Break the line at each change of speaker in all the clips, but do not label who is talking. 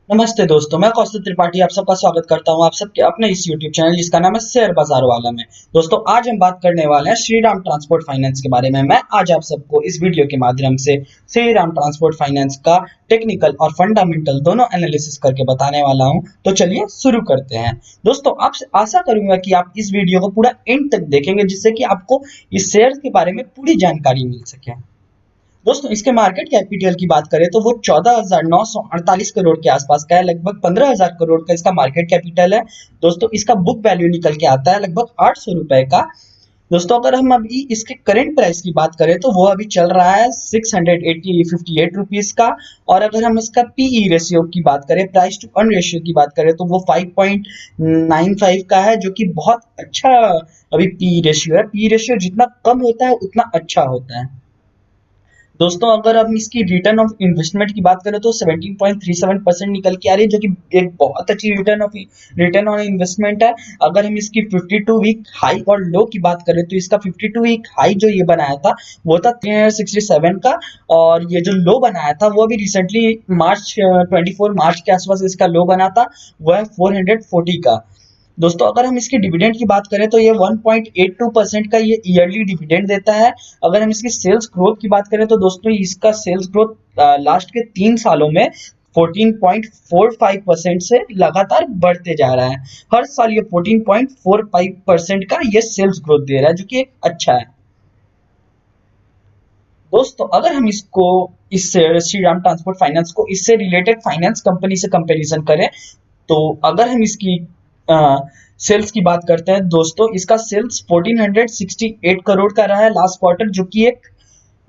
नमस्ते दोस्तों, मैं कौस्तुभ त्रिपाठी आप सबका स्वागत करता हूं आप सबके अपने इस YouTube चैनल जिसका नाम है शेयर बाजार वाला में। दोस्तों आज हम बात करने वाले हैं श्रीराम ट्रांसपोर्ट फाइनेंस के बारे में। मैं आज आप सबको इस वीडियो के माध्यम से श्रीराम ट्रांसपोर्ट फाइनेंस का टेक्निकल और फंडामेंटल दोनों एनालिसिस करके बताने वाला हूं। तो चलिए शुरू करते हैं। दोस्तों आपसे आशा करूंगा कि आप इस वीडियो को पूरा एंड तक देखेंगे जिससे कि आपको इस शेयर के बारे में पूरी जानकारी मिल सके। दोस्तों इसके मार्केट कैपिटल की बात करें तो वो 14,948 करोड़ के आसपास का है, लगभग 15,000 करोड़ का इसका मार्केट कैपिटल है। दोस्तों इसका बुक वैल्यू निकल के आता है लगभग 800 रुपए का। दोस्तों अगर हम अभी इसके करंट प्राइस की बात करें तो वो अभी चल रहा है 658 रुपीज का। और अगर हम इसका पीई रेशियो की बात करें, प्राइस टू अर्न रेशियो की बात करें, तो वो 5.95 का है, जो कि बहुत अच्छा अभी पीई रेशियो है। पीई रेशियो जितना कम होता है उतना अच्छा होता है। दोस्तों अगर हम इसकी रिटर्न ऑफ इन्वेस्टमेंट की बात करें तो 17.37% निकल के आ रही है, जो कि एक बहुत अच्छी रिटर्न ऑन इन्वेस्टमेंट है। अगर हम इसकी 52 वीक हाई और लो की बात करें तो इसका 52 वीक हाई जो ये बनाया था वो था 367 का, और ये जो लो बनाया था वो अभी रिसेंटली मार्च 24 मार्च के आसपास इसका लो बना था, वो है 440 का। दोस्तों अगर हम इसके डिविडेंड की बात करें तो ये 1.82% का ये ईयरली डिविडेंड देता है। अगर हम इसकी सेल्स ग्रोथ की बात करें तो दोस्तों इसका सेल्स ग्रोथ लास्ट के 3 सालों में 14.45% से लगातार बढ़ते जा रहा है। हर साल ये 14.45% का ये सेल्स ग्रोथ दे रहा है, जो कि अच्छा है। दोस्तों अगर हम इसको इस श्रीराम ट्रांसपोर्ट फाइनेंस को इससे रिलेटेड फाइनेंस कंपनी से कंपैरिजन करें, तो अगर हम इसकी सेल्स की बात करते हैं दोस्तों, इसका सेल्स 1468 करोड़ का रहा है लास्ट क्वार्टर, जो कि एक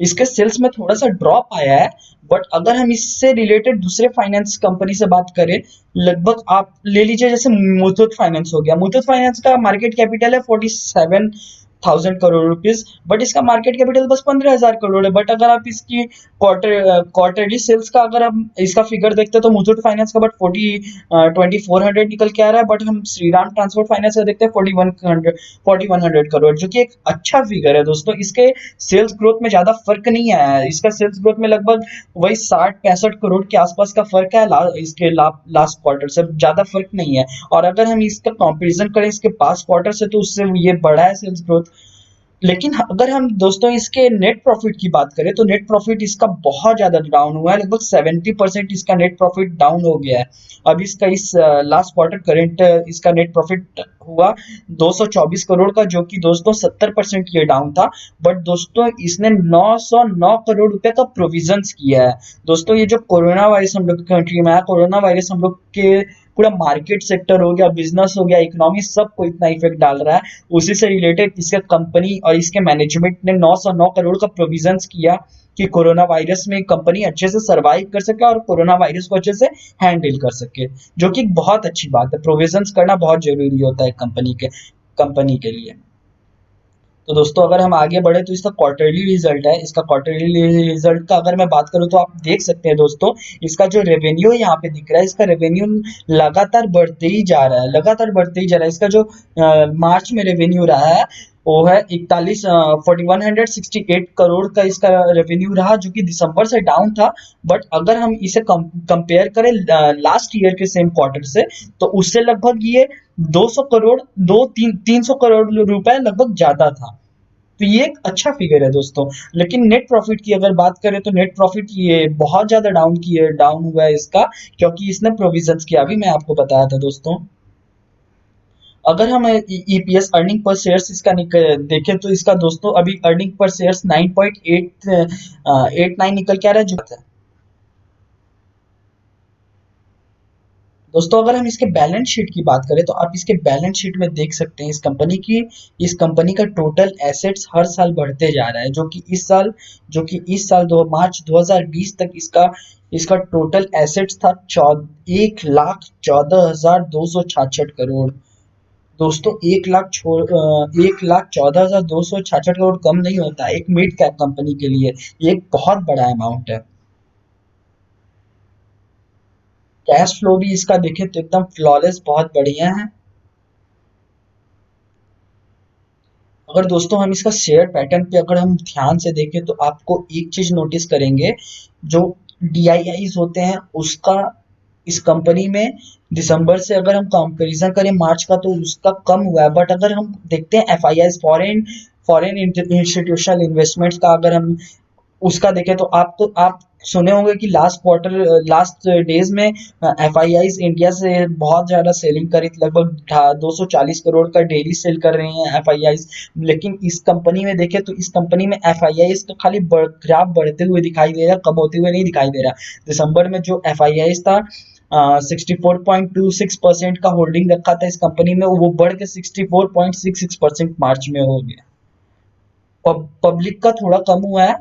इसके सेल्स में थोड़ा सा ड्रॉप आया है। बट अगर हम इससे रिलेटेड दूसरे फाइनेंस कंपनी से बात करें, लगभग आप ले लीजिए जैसे मुथूट फाइनेंस हो गया। मुथूट फाइनेंस का मार्केट कैपिटल है 47,000 करोड़ रुपीज, बट इसका मार्केट कैपिटल बस 15,000 करोड़ है। बट अगर आप इसकी क्वार्टरली सेल्स का अगर हम इसका फिगर देखते हैं तो मुथूट फाइनेंस का बट 2400 निकल के आ रहा है, बट हम श्रीराम ट्रांसपोर्ट फाइनेंस का देखते हैं 4100 करोड़, जो कि एक अच्छा फिगर है। दोस्तों इसके सेल्स ग्रोथ में ज्यादा फर्क नहीं आया है। इसका सेल्स ग्रोथ में लगभग वही 60-65 करोड़ के आसपास का फर्क है, इसके लास्ट क्वार्टर से ज्यादा फर्क नहीं है। और अगर हम इसका कंपैरिजन करें इसके पास क्वार्टर से तो उससे ये बड़ा है सेल्स ग्रोथ। लेकिन अगर हम दोस्तों इसके नेट प्रॉफिट की बात करें तो नेट प्रॉफिट इसका बहुत ज्यादा डाउन हुआ है, लगभग 70% इसका नेट प्रॉफिट डाउन हो गया है। अब इसका इस लास्ट क्वार्टर करंट इसका नेट प्रॉफिट हुआ 224 करोड़ का, जो कि दोस्तों 70% ये डाउन था। बट दोस्तों इसने 909 करोड़ रुपए का प्रोविजंस किया है। दोस्तों ये जो कोरोना वायरस हम लोग की कंट्री में आया, कोरोना वायरस हम लोग के पूरा मार्केट सेक्टर हो गया, बिजनेस हो गया, इकोनॉमी, सबको इतना इफेक्ट डाल रहा है। उसी से रिलेटेड इसका कंपनी और इसके मैनेजमेंट ने 909 करोड़ का प्रोविजंस किया कि कोरोना वायरस में कंपनी अच्छे से सरवाइव कर सके और कोरोना वायरस को अच्छे से हैंडल कर सके, जो कि बहुत अच्छी बात है। प्रोविजंस करना बहुत जरूरी होता है कंपनी के लिए। तो दोस्तों अगर हम आगे बढ़े तो इसका क्वार्टरली रिजल्ट है। इसका क्वार्टरली रिजल्ट का अगर मैं बात करूं तो आप देख सकते हैं दोस्तों, इसका जो रेवेन्यू यहाँ पे दिख रहा है, इसका रेवेन्यू लगातार बढ़ते ही जा रहा है, लगातार बढ़ते ही जा रहा है। इसका जो मार्च में रेवेन्यू रहा है वो है 4168 करोड़ का इसका रेवेन्यू रहा, जो कि दिसंबर से डाउन था। बट अगर हम इसे कंपेयर करें लास्ट ईयर के सेम क्वार्टर से, तो उससे लगभग ये 200 करोड़, दो तीन 300 करोड़ रुपए लगभग ज्यादा था। तो ये एक अच्छा फिगर है दोस्तों। लेकिन नेट प्रॉफिट की अगर बात करें तो नेट प्रॉफिट ये बहुत ज्यादा डाउन हुआ है इसका, क्योंकि इसने प्रोविजंस किया, अभी मैं आपको बताया था दोस्तों। अगर हम ईपीएस अर्निंग पर शेयर्स इसका देखें तो इसका दोस्तों अभी अर्निंग पर शेयर्स 9.89 निकल के आ रहा है, जो है। दोस्तों अगर हम इसके बैलेंस शीट की बात करें तो आप इसके बैलेंस शीट में देख सकते हैं इस कंपनी का टोटल एसेट्स हर साल बढ़ते जा रहा है, जो कि इस साल दो मार्च 2020 तक इसका इसका टोटल एसेट्स था 1,14,266 करोड़। दोस्तों 1,14,266 करोड़ कम नहीं होता है एक मिड कैप कंपनी के लिए, ये एक बहुत बड़ा अमाउंट है। कैश फ्लो भी इसका देखें तो एकदम फ्लॉलेस, बहुत बढ़िया है। अगर दोस्तों हम इसका शेयर पैटर्न पे अगर हम ध्यान से देखें तो आपको एक चीज नोटिस करेंगे, जो डीआईआईज होते हैं उसका इस कंपनी में दिसंबर से अगर हम कंपैरिजन करें मार्च का तो उसका कम हुआ है, बट अगर हम देखते हैं FIIs foreign foreign institutional investments का अगर हम उसका देखें तो आप सुने होंगे कि लास्ट डेज में एफआईआईज इंडिया से बहुत ज्यादा सेलिंग करी थी, लगभग 240 करोड़ का डेली सेल कर रहे हैं एफआईआईज। लेकिन इस कंपनी में देखें तो इस कंपनी में एफआईआईज का खाली ग्राफ बढ़ते हुए दिखाई दे रहा है, कम होते हुए नहीं दिखाई दे रहा। दिसंबर में जो एफआईआईज था 64.26% का होल्डिंग रखा था इस कंपनी में, वो बढ़ के 64.66% मार्च में हो गया। पब्लिक का थोड़ा कम हुआ है,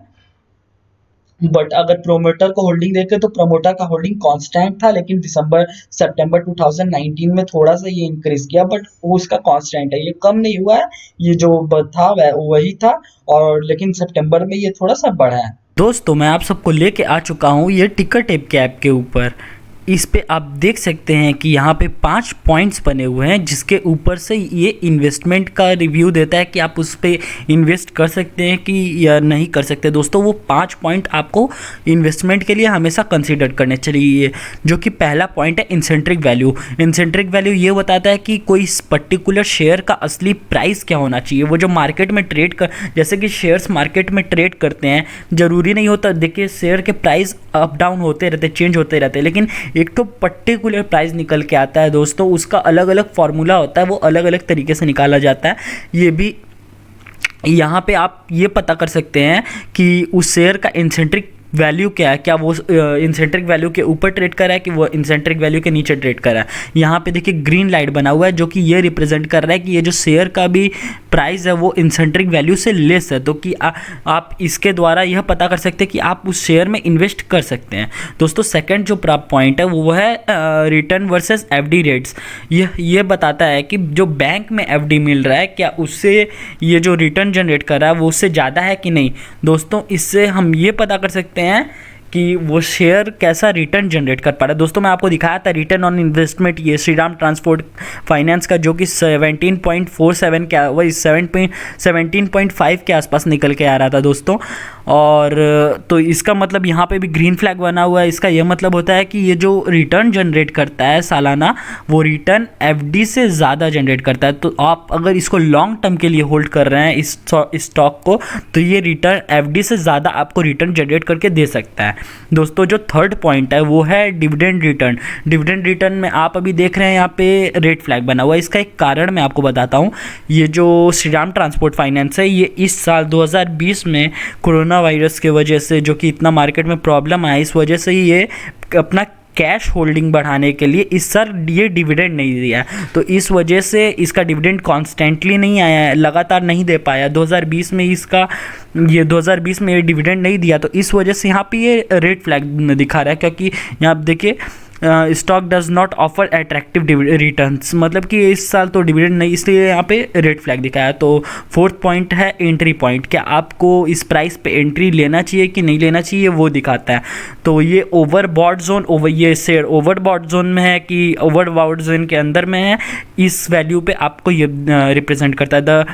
बट अगर प्रोमोटर को होल्डिंग देखे तो प्रोमोटर का होल्डिंग कांस्टेंट था, लेकिन सितंबर 2019 में थोड़ा सा ये इंक्रीज किया, बट वो उसका कांस्टेंट है, ये कम नहीं हुआ है। ये जो था वही था, और लेकिन सितंबर में ये थोड़ा सा बढ़ा है।
दोस्तों मैं आप सबको लेके आ चुका हूँ ये टिकर टेप के ऐप के ऊपर। इस पे आप देख सकते हैं कि यहाँ पे 5 पॉइंट्स बने हुए हैं, जिसके ऊपर से ये इन्वेस्टमेंट का रिव्यू देता है कि आप उस पे इन्वेस्ट कर सकते हैं कि या नहीं कर सकते। दोस्तों वो 5 पॉइंट आपको इन्वेस्टमेंट के लिए हमेशा कंसीडर करने चाहिए, जो कि पहला पॉइंट है इंसेंट्रिक वैल्यू। इंसेंट्रिक वैल्यू ये बताता है कि कोई पर्टिकुलर शेयर का असली प्राइस क्या होना चाहिए। वो जो मार्केट में ट्रेड कर, जैसे कि शेयर्स मार्केट में ट्रेड करते हैं, ज़रूरी नहीं होता, देखिए शेयर के प्राइस अप डाउन होते रहते, चेंज होते रहते हैं, लेकिन एक तो पर्टिकुलर प्राइस निकल के आता है दोस्तों, उसका अलग अलग फार्मूला होता है, वो अलग अलग तरीके से निकाला जाता है। ये भी यहाँ पे आप ये पता कर सकते हैं कि उस शेयर का इंसेंट्रिक वैल्यू क्या है, क्या वो इंसेंट्रिक वैल्यू के ऊपर ट्रेड कर रहा है कि वो इंसेंट्रिक वैल्यू के नीचे ट्रेड कर रहा है। यहाँ पे देखिए ग्रीन लाइट बना हुआ है, जो कि ये रिप्रेजेंट कर रहा है कि ये जो शेयर का भी प्राइस है वो इंसेंट्रिक वैल्यू से लेस है, तो कि आप इसके द्वारा यह पता कर सकते हैं कि आप उस शेयर में इन्वेस्ट कर सकते हैं। दोस्तों सेकंड जो पॉइंट है वो है रिटर्न वर्सेस एफडी रेट्स। ये बताता है कि जो बैंक में एफडी मिल रहा है, क्या उससे ये जो रिटर्न जनरेट कर रहा है वो उससे ज़्यादा है कि नहीं। दोस्तों इससे हम ये पता कर सकते हैं कि वो शेयर कैसा रिटर्न जनरेट कर पा रहा है। दोस्तों मैं आपको दिखाया था रिटर्न ऑन इन्वेस्टमेंट, ये श्रीराम ट्रांसपोर्ट फाइनेंस का, जो कि 17.47 क्या वही 17.5 के आसपास निकल के आ रहा था दोस्तों। और तो इसका मतलब यहाँ पे भी ग्रीन फ्लैग बना हुआ है। इसका यह मतलब होता है कि ये जो रिटर्न जनरेट करता है सालाना, वो रिटर्न एफडी से ज़्यादा जनरेट करता है। तो आप अगर इसको लॉन्ग टर्म के लिए होल्ड कर रहे हैं इस स्टॉक को, तो ये रिटर्न एफडी से ज़्यादा आपको रिटर्न जनरेट करके दे सकता है। दोस्तों जो थर्ड पॉइंट है वो है डिविडेंड रिटर्न। डिविडेंड रिटर्न में आप अभी देख रहे हैं यहाँ पे रेड फ्लैग बना हुआ है। इसका एक कारण मैं आपको बताता हूँ। ये जो श्रीराम ट्रांसपोर्ट फाइनेंस है, ये इस साल 2020 में कोरोना वायरस के वजह से, जो कि इतना मार्केट में प्रॉब्लम आया, इस वजह से ही ये अपना कैश होल्डिंग बढ़ाने के लिए इस साल ये डिविडेंड नहीं दिया, तो इस वजह से इसका डिविडेंड कॉन्स्टेंटली नहीं आया है, लगातार नहीं दे पाया। 2020 में ये डिविडेंड नहीं दिया, तो इस वजह से यहाँ पे ये रेड फ्लैग दिखा रहा है, क्योंकि यहाँ आप देखिए stock does not offer attractive returns, मतलब कि इस साल तो डिविडेंड नहीं, इसलिए यहाँ पे रेड फ्लैग दिखाया। तो फोर्थ पॉइंट है एंट्री पॉइंट, क्या आपको इस प्राइस पे एंट्री लेना चाहिए कि नहीं लेना चाहिए, वो दिखाता है। तो ये ओवरबॉट जोन, ये शेयर ओवरबॉट जोन में है कि ओवरबॉट जोन के अंदर में है, इस वैल्यू पे आपको ये रिप्रेजेंट करता है। The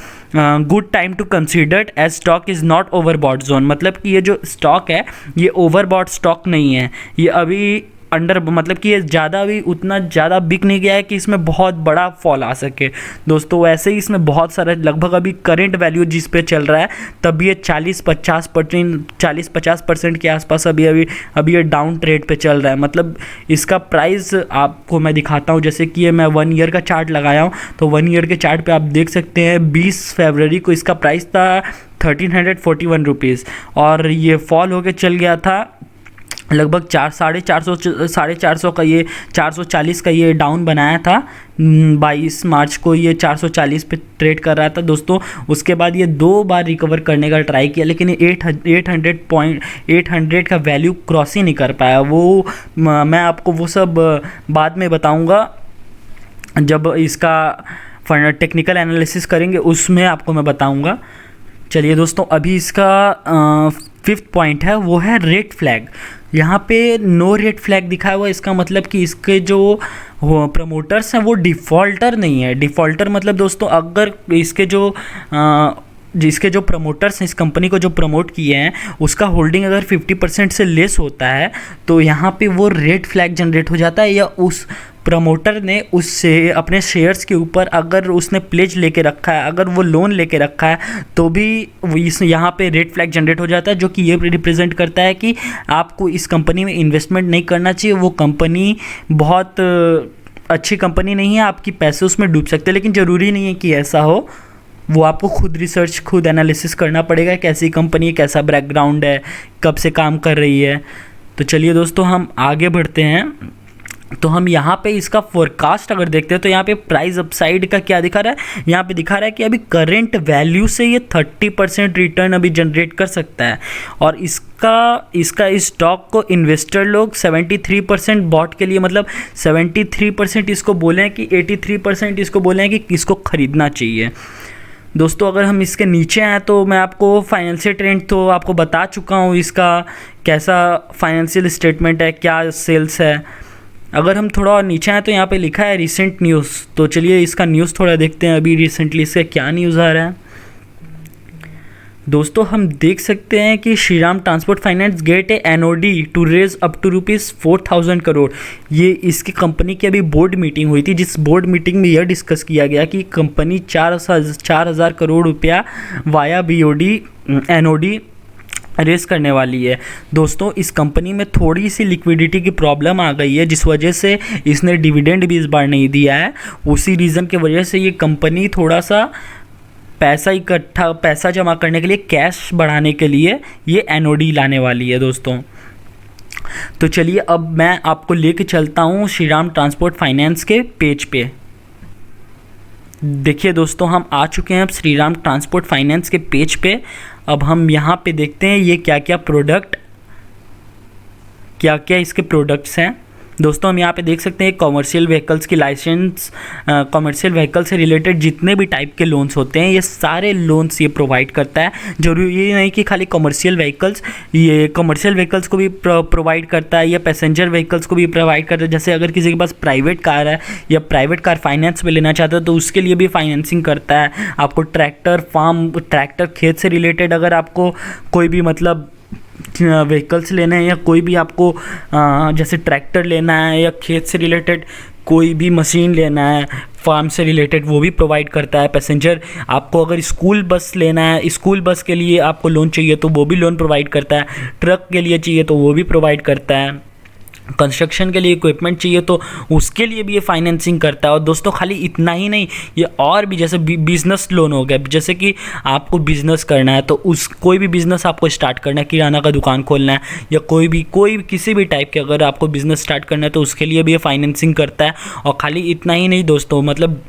good time to consider as stock is not overbought zone, मतलब कि ये जो स्टॉक है ये ओवरबॉट स्टॉक नहीं है, ये अभी अंडर, मतलब कि ये ज़्यादा भी उतना ज़्यादा बिक नहीं गया है कि इसमें बहुत बड़ा फॉल आ सके। दोस्तों वैसे ही इसमें बहुत सारे, लगभग अभी करंट वैल्यू जिस पे चल रहा है, तब ये 40-50% के आसपास अभी ये डाउन ट्रेड पे चल रहा है। मतलब इसका प्राइस आपको मैं दिखाता हूँ, जैसे कि ये मैं 1 ईयर का चार्ट लगाया हूँ, तो 1 ईयर के चार्ट पे आप देख सकते हैं 20 फरवरी को इसका प्राइस था 1341 रुपीज़, और ये फॉल होके चल गया था लगभग 450 का, ये 440 का ये डाउन बनाया था। 22 मार्च को ये 440 पे ट्रेड कर रहा था दोस्तों। उसके बाद ये 2 बार रिकवर करने का ट्राई किया, लेकिन ये 800 का वैल्यू क्रॉस ही नहीं कर पाया। वो मैं आपको वो सब बाद में बताऊंगा, जब इसका टेक्निकल एनालिसिस करेंगे उसमें आपको मैं बताऊंगा। चलिए दोस्तों, अभी इसका 5th पॉइंट है वो है रेड फ्लैग। यहाँ पे नो रेड फ्लैग दिखा हुआ है, इसका मतलब कि इसके जो प्रमोटर्स हैं वो डिफ़ॉल्टर नहीं है। डिफ़ॉल्टर मतलब दोस्तों, अगर इसके जो जिसके जो प्रमोटर्स हैं, इस कंपनी को जो प्रमोट किए हैं, उसका होल्डिंग अगर 50% से लेस होता है तो यहाँ पे वो रेड फ्लैग जनरेट हो जाता है, या उस प्रमोटर ने उससे अपने शेयर्स के ऊपर अगर उसने प्लेज लेके रखा है, अगर वो लोन लेके रखा है, तो भी इस यहाँ पे रेड फ्लैग जनरेट हो जाता है, जो कि ये रिप्रेजेंट करता है कि आपको इस कंपनी में इन्वेस्टमेंट नहीं करना चाहिए। वो कंपनी बहुत अच्छी कंपनी नहीं है, आपकी पैसे उसमें डूब सकते हैं। लेकिन ज़रूरी नहीं है कि ऐसा हो, वो आपको खुद रिसर्च, खुद एनालिसिस करना पड़ेगा, कैसी कंपनी है, कैसा बैकग्राउंड है, कब से काम कर रही है। तो चलिए दोस्तों, हम आगे बढ़ते हैं। तो हम यहाँ पे इसका फोरकास्ट अगर देखते हैं तो यहाँ पे प्राइस अपसाइड का क्या दिखा रहा है, यहाँ पे दिखा रहा है कि अभी करंट वैल्यू से ये 30% रिटर्न अभी जनरेट कर सकता है। और इसका इस स्टॉक को इन्वेस्टर लोग 73% बॉट के लिए, मतलब 73% इसको बोले हैं कि 83% इसको बोले हैं कि इसको ख़रीदना चाहिए। दोस्तों अगर हम इसके नीचे आए तो मैं आपको फाइनेंशियल ट्रेंड तो आपको बता चुका हूँ, इसका कैसा फाइनेंशियल स्टेटमेंट है, क्या सेल्स है। अगर हम थोड़ा और नीचे आए तो यहाँ पे लिखा है रिसेंट न्यूज़, तो चलिए इसका न्यूज़ थोड़ा देखते हैं, अभी रिसेंटली इसका क्या न्यूज़ आ रहा है। दोस्तों हम देख सकते हैं कि Shriram Transport Finance get a NOD to raise up to ₹4,000 crore. ये इसकी कंपनी की अभी बोर्ड मीटिंग हुई थी, जिस बोर्ड मीटिंग में यह डिस्कस किया गया कि कंपनी 4,000 करोड़ रुपया वाया बीओडी एनओडी रेस करने वाली है। दोस्तों इस कंपनी में थोड़ी सी लिक्विडिटी की प्रॉब्लम आ गई है, जिस वजह से इसने डिविडेंड भी इस बार नहीं दिया है। उसी रीज़न की वजह से ये कंपनी थोड़ा सा पैसा जमा करने के लिए, कैश बढ़ाने के लिए ये एनओडी लाने वाली है दोस्तों। तो चलिए अब मैं आपको लेके चलता हूँ श्रीराम ट्रांसपोर्ट फाइनेंस के पेज पे। देखिए दोस्तों हम आ चुके हैं अब श्रीराम ट्रांसपोर्ट फाइनेंस के पेज पे। अब हम यहाँ पे देखते हैं ये क्या क्या इसके प्रोडक्ट्स हैं। दोस्तों हम यहाँ पे देख सकते हैं कॉमर्शियल व्हीकल्स की लाइसेंस, कॉमर्शियल व्हीकल से रिलेटेड जितने भी टाइप के लोन्स होते हैं, ये सारे लोन्स ये प्रोवाइड करता है। जरूरी ये नहीं कि खाली कॉमर्शियल व्हीकल्स, ये कॉमर्शियल व्हीकल्स को भी प्रोवाइड करता है, या पैसेंजर व्हीकल्स को भी प्रोवाइड करता है। जैसे अगर किसी के पास प्राइवेट कार है या प्राइवेट कार फाइनेंस में लेना चाहता है तो उसके लिए भी फाइनेंसिंग करता है। आपको ट्रैक्टर खेत से रिलेटेड अगर आपको कोई भी मतलब व्हीकल्स लेने हैं, या कोई भी आपको जैसे ट्रैक्टर लेना है, या खेत से रिलेटेड कोई भी मशीन लेना है, फार्म से रिलेटेड, वो भी प्रोवाइड करता है। पैसेंजर आपको अगर स्कूल बस लेना है, स्कूल बस के लिए आपको लोन चाहिए तो वो भी लोन प्रोवाइड करता है। ट्रक के लिए चाहिए तो वो भी प्रोवाइड करता है। कंस्ट्रक्शन के लिए इक्विपमेंट चाहिए तो उसके लिए भी ये फाइनेंसिंग करता है। और दोस्तों खाली इतना ही नहीं, ये और भी जैसे बिजनेस लोन हो गया, जैसे कि आपको बिज़नेस करना है तो कोई भी बिज़नेस आपको स्टार्ट करना है, किराना का दुकान खोलना है, या कोई भी किसी भी टाइप के अगर आपको बिज़नेस स्टार्ट करना है तो उसके लिए भी ये फाइनेंसिंग करता है। और खाली इतना ही नहीं दोस्तों, मतलब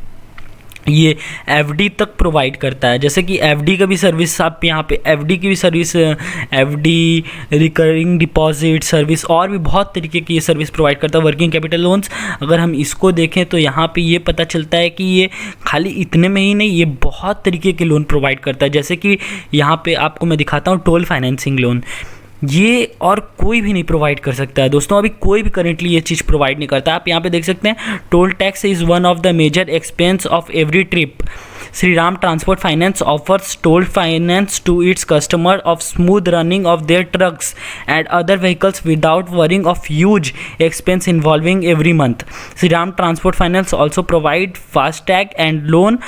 ये एफडी तक प्रोवाइड करता है। जैसे कि एफडी का भी सर्विस, आप यहाँ पे एफडी की भी service, FD, recurring deposit service, और भी बहुत तरीके की ये सर्विस प्रोवाइड करता है। वर्किंग कैपिटल लोन्स अगर हम इसको देखें तो यहाँ पे ये पता चलता है कि ये खाली इतने में ही नहीं, ये बहुत तरीके के लोन प्रोवाइड करता है। जैसे कि यहाँ पे आपको मैं दिखाता हूँ टोल फाइनेंसिंग लोन, ये और कोई भी नहीं प्रोवाइड कर सकता है दोस्तों। अभी कोई भी करेंटली ये चीज़ प्रोवाइड नहीं करता। आप यहाँ पे देख सकते हैं toll tax is one of the major expense of every trip. Shriram Transport Finance offers toll finance to its customer of smooth running of their trucks and other vehicles without worrying of huge expense involving every month. Shriram Transport Finance also provide FASTag and loan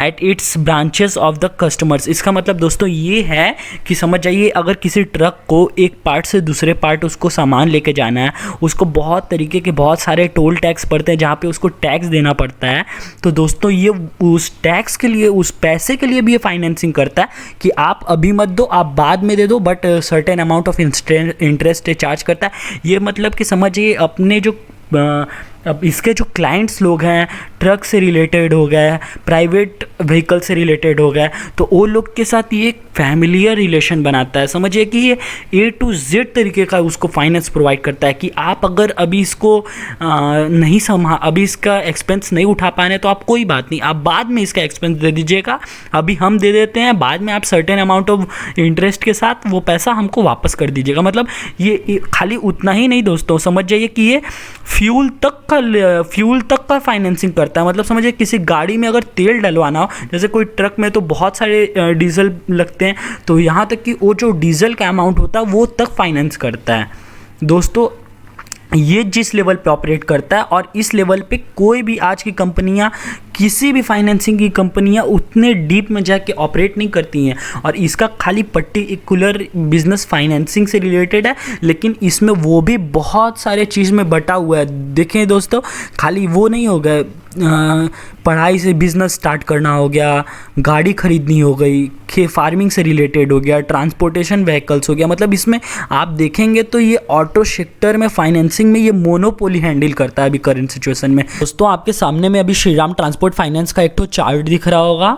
at its branches of the customers. इसका मतलब दोस्तों ये है कि समझ जाइए, अगर किसी ट्रक को एक पार्ट से दूसरे पार्ट उसको सामान लेके जाना है, उसको बहुत तरीके के बहुत सारे टोल टैक्स पड़ते हैं जहाँ पे उसको टैक्स देना पड़ता है। तो दोस्तों ये उस टैक्स के लिए, उस पैसे के लिए भी ये फाइनेंसिंग करता है कि आप अभी मत दो, आप बाद में दे दो, but certain amount of interest charge करता है। ये मतलब कि समझिए अपने जो अब इसके जो क्लाइंट्स लोग हैं, ट्रक से रिलेटेड हो गया, प्राइवेट व्हीकल से रिलेटेड हो गया, तो वो लोग के साथ ये एक फैमिलियर रिलेशन बनाता है। समझिए कि ये A to Z तरीके का उसको फाइनेंस प्रोवाइड करता है कि आप अगर अभी इसको अभी इसका एक्सपेंस नहीं उठा पाए तो आप कोई बात नहीं, आप बाद में इसका एक्सपेंस दे दीजिएगा, अभी हम दे देते हैं, बाद में आप सर्टेन अमाउंट ऑफ इंटरेस्ट के साथ वो पैसा हमको वापस कर दीजिएगा। मतलब ये खाली उतना ही नहीं दोस्तों, समझ जाइए कि ये फ्यूल तक का फ्यूल तक का फाइनेंसिंग करता है। मतलब समझिए किसी गाड़ी में अगर तेल डलवाना हो, जैसे कोई ट्रक में तो बहुत सारे डीजल लगते हैं, तो यहाँ तक कि वो जो डीजल का अमाउंट होता है वो तक फाइनेंस करता है। दोस्तों ये जिस लेवल पे ऑपरेट करता है, और इस लेवल पे कोई भी आज की कंपनियां, किसी भी फाइनेंसिंग की कंपनियां उतने डीप में जाके ऑपरेट नहीं करती हैं। और इसका खाली पर्टिकुलर बिजनेस फाइनेंसिंग से रिलेटेड है, लेकिन इसमें वो भी बहुत सारे चीज़ में बटा हुआ है। देखें दोस्तों, खाली वो नहीं हो गए, पढ़ाई से बिजनेस स्टार्ट करना हो गया, गाड़ी खरीदनी हो गई, फार्मिंग से रिलेटेड हो गया, ट्रांसपोर्टेशन व्हीकल्स हो गया। मतलब इसमें आप देखेंगे तो ये ऑटो सेक्टर में फाइनेंसिंग में ये मोनोपोली हैंडल करता है अभी करंट सिचुएशन में। दोस्तों आपके सामने में अभी श्रीराम ट्रांसपोर्ट फाइनेंस का एक तो चार्ट दिख रहा होगा,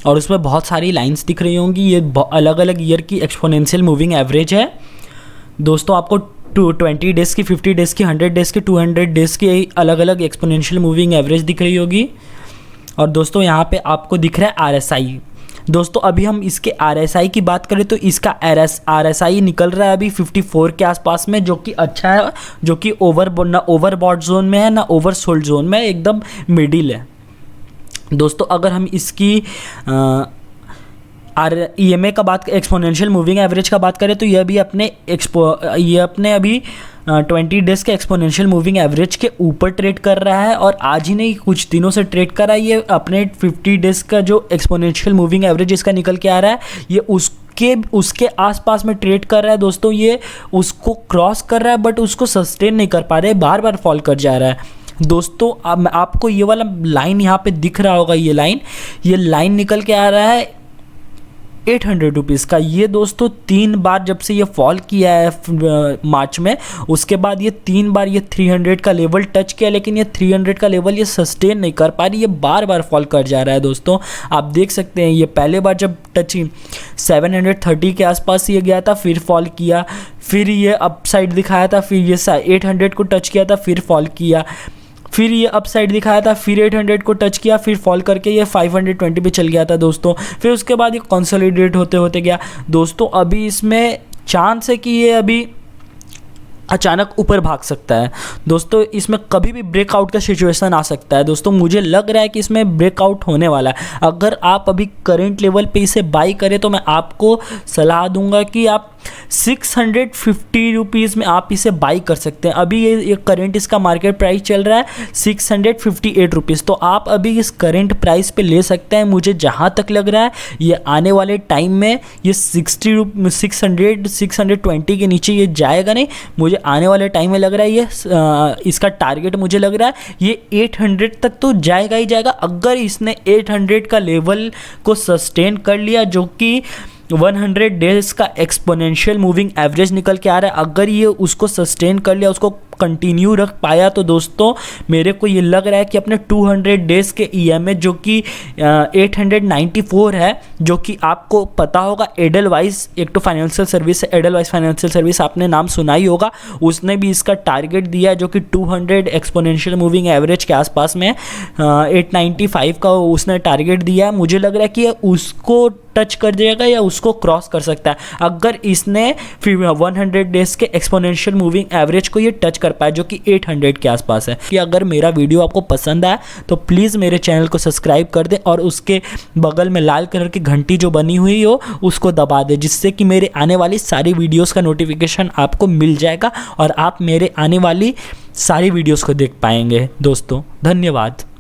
और उसमें बहुत सारी लाइंस दिख रही होंगी। ये अलग अलग ईयर की एक्सपोनेंशियल मूविंग एवरेज है। दोस्तों आपको 20 डेज़ की, 50 डेज़ की, 100 डेज़ की, 200 डेज़ की अलग अलग एक्सपोनेंशियल मूविंग एवरेज दिख रही होगी। और दोस्तों यहाँ पे आपको दिख रहा है RSI। दोस्तों अभी हम इसके RSI की बात करें तो इसका RSI निकल रहा है अभी 54 के आसपास में, जो कि अच्छा है, जो कि ना ओवरबॉट जोन में है ना ओवरसोल्ड जोन में, एकदम मिडिल है। दोस्तों अगर हम इसकी EMA का बात, एक्सपोनेंशियल मूविंग एवरेज का बात करें तो ये भी अपने अभी 20 डेज़ के एक्सपोनेंशियल मूविंग एवरेज के ऊपर ट्रेड कर रहा है, और आज ही नहीं कुछ दिनों से ट्रेड कर रहा है। ये अपने 50 डेज़ का जो एक्सपोनेंशियल मूविंग एवरेज इसका निकल के आ रहा है, ये उसके आसपास में ट्रेड कर रहा है। दोस्तों ये उसको क्रॉस कर रहा है, बट उसको सस्टेन नहीं कर पा रहे, बार बार फॉल कर जा रहा है। दोस्तों अब आपको ये वाला लाइन यहाँ पे दिख रहा होगा, ये लाइन निकल के आ रहा है 800 रुपीज़ का। ये दोस्तों 3 बार जब से ये फॉल किया है मार्च में, उसके बाद ये 3 बार ये 300 का लेवल टच किया, लेकिन ये 300 का लेवल ये सस्टेन नहीं कर पा रही, ये बार बार फॉल कर जा रहा है। दोस्तों आप देख सकते हैं, ये पहले बार जब टच 730 के आसपास ये गया था, फिर फॉल किया, फिर ये अपसाइड दिखाया था, फिर ये 800 को टच किया था, फिर फॉल किया, फिर ये अपसाइड दिखाया था, फिर 800 को टच किया, फिर फॉल करके ये 520 पे चल गया था दोस्तों। फिर उसके बाद ये कंसोलिडेट होते होते गया। दोस्तों अभी इसमें चांस है कि ये अभी अचानक ऊपर भाग सकता है। दोस्तों इसमें कभी भी ब्रेकआउट का सिचुएशन आ सकता है। दोस्तों मुझे लग रहा है कि इसमें ब्रेकआउट होने वाला है। अगर आप अभी करंट लेवल पे इसे बाई करें तो मैं आपको सलाह दूंगा कि आप 650 रुपीज़ में आप इसे बाई कर सकते हैं। अभी ये करंट इसका मार्केट प्राइस चल रहा है 658 रुपीज़, तो आप अभी इस करंट प्राइस पे ले सकते हैं। मुझे जहाँ तक लग रहा है ये आने वाले टाइम में ये 620 के नीचे ये जाएगा नहीं। मुझे आने वाले टाइम में लग रहा है ये इसका टारगेट मुझे लग रहा है ये 800 तक तो जाएगा ही जाएगा। अगर इसने 800 का लेवल को सस्टेन कर लिया, जो कि 100 डेज़ का एक्सपोनेंशियल मूविंग एवरेज निकल के आ रहा है, अगर ये उसको सस्टेन कर लिया, उसको कंटिन्यू रख पाया, तो दोस्तों मेरे को ये लग रहा है कि अपने 200 डेज़ के EMA जो कि 894 है, जो कि आपको पता होगा एडलवाइस, एक तो फाइनेंशियल सर्विस है, एडलवाइस फाइनेंशियल सर्विस आपने नाम सुना ही होगा, उसने भी इसका टारगेट दिया है जो कि 200 एक्सपोनेंशियल मूविंग एवरेज के आसपास में 895 का उसने टारगेट दिया है। मुझे लग रहा है कि उसको टच कर जाएगा या उसको क्रॉस कर सकता है, अगर इसने फिर 100 डेज़ के एक्सपोनेंशियल मूविंग एवरेज को ये टच कर पाए, जो कि 800 के आसपास है। कि अगर मेरा वीडियो आपको पसंद आया तो प्लीज़ मेरे चैनल को सब्सक्राइब कर दें, और उसके बगल में लाल कलर की घंटी जो बनी हुई हो उसको दबा दें, जिससे कि मेरे आने वाली सारी वीडियोस का नोटिफिकेशन आपको मिल जाएगा और आप मेरे आने वाली सारी वीडियोस को देख पाएंगे। दोस्तों धन्यवाद।